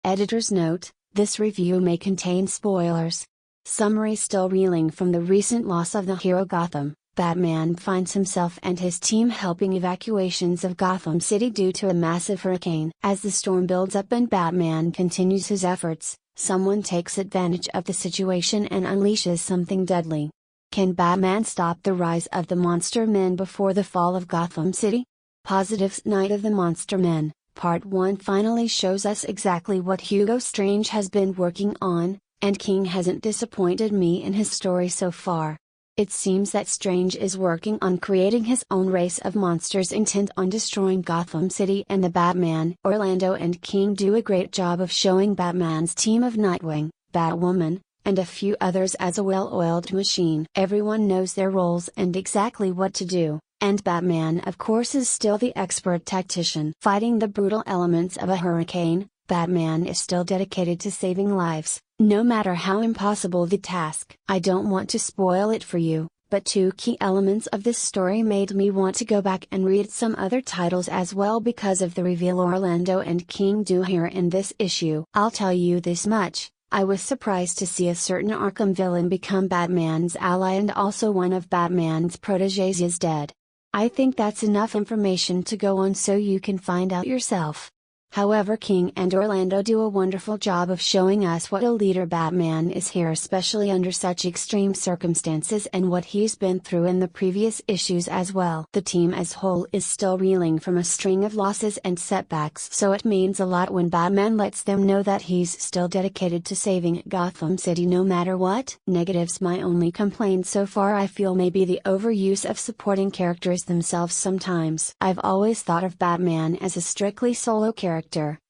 Editor's note: this review may contain spoilers. Summary: still reeling from the recent loss of the hero Gotham, Batman finds himself and his team helping evacuations of Gotham City due to a massive hurricane. As the storm builds up and Batman continues his efforts, someone takes advantage of the situation and unleashes something deadly. Can Batman stop the rise of the Monster Men before the fall of Gotham City? Positives: Night of the Monster Men, Part 1 finally shows us exactly what Hugo Strange has been working on, and King hasn't disappointed me in his story so far. It seems that Strange is working on creating his own race of monsters intent on destroying Gotham City, and the Batman, Orlando and King do a great job of showing Batman's team of Nightwing, Batwoman, and a few others as a well-oiled machine. Everyone knows their roles and exactly what to do, and Batman of course is still the expert tactician. Fighting the brutal elements of a hurricane, Batman is still dedicated to saving lives, no matter how impossible the task. I don't want to spoil it for you, but two key elements of this story made me want to go back and read some other titles as well because of the reveal Orlando and King do here in this issue. I'll tell you this much: I was surprised to see a certain Arkham villain become Batman's ally, and also one of Batman's proteges is dead. I think that's enough information to go on so you can find out yourself. However, King and Orlando do a wonderful job of showing us what a leader Batman is here, especially under such extreme circumstances, and what he's been through in the previous issues as well. The team as whole is still reeling from a string of losses and setbacks, so it means a lot when Batman lets them know that he's still dedicated to saving Gotham City no matter what. Negatives: my only complaint so far I feel may be the overuse of supporting characters themselves sometimes. I've always thought of Batman as a strictly solo character,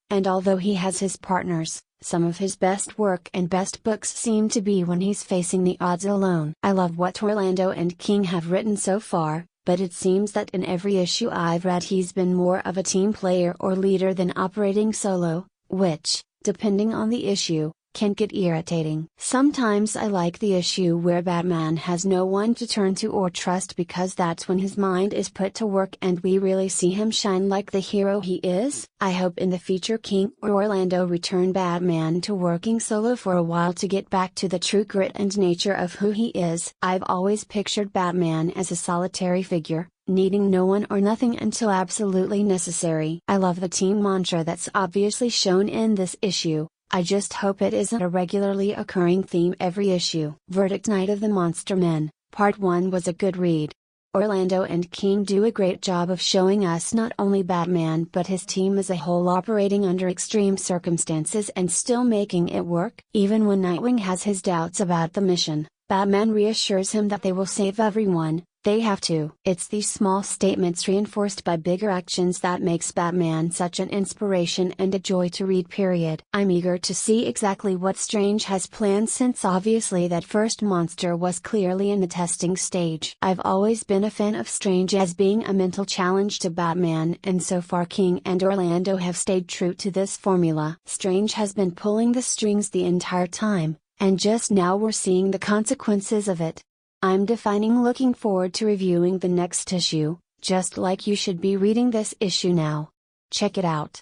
and although he has his partners, some of his best work and best books seem to be when he's facing the odds alone. I love what Orlando and King have written so far, but it seems that in every issue I've read he's been more of a team player or leader than operating solo, which, depending on the issue, can get irritating. Sometimes I like the issue where Batman has no one to turn to or trust, because that's when his mind is put to work and we really see him shine like the hero he is. I hope in the future King or Orlando return Batman to working solo for a while to get back to the true grit and nature of who he is. I've always pictured Batman as a solitary figure, needing no one or nothing until absolutely necessary. I love the team mantra that's obviously shown in this issue. I just hope it isn't a regularly occurring theme every issue. Verdict: Night of the Monster Men, Part 1 was a good read. Orlando and King do a great job of showing us not only Batman but his team as a whole operating under extreme circumstances and still making it work. Even when Nightwing has his doubts about the mission, Batman reassures him that they will save everyone. They have to. It's these small statements reinforced by bigger actions that makes Batman such an inspiration and a joy to read, period. I'm eager to see exactly what Strange has planned, since obviously that first monster was clearly in the testing stage. I've always been a fan of Strange as being a mental challenge to Batman, and so far King and Orlando have stayed true to this formula. Strange has been pulling the strings the entire time, and just now we're seeing the consequences of it. I'm looking forward to reviewing the next issue, just like you should be reading this issue now. Check it out.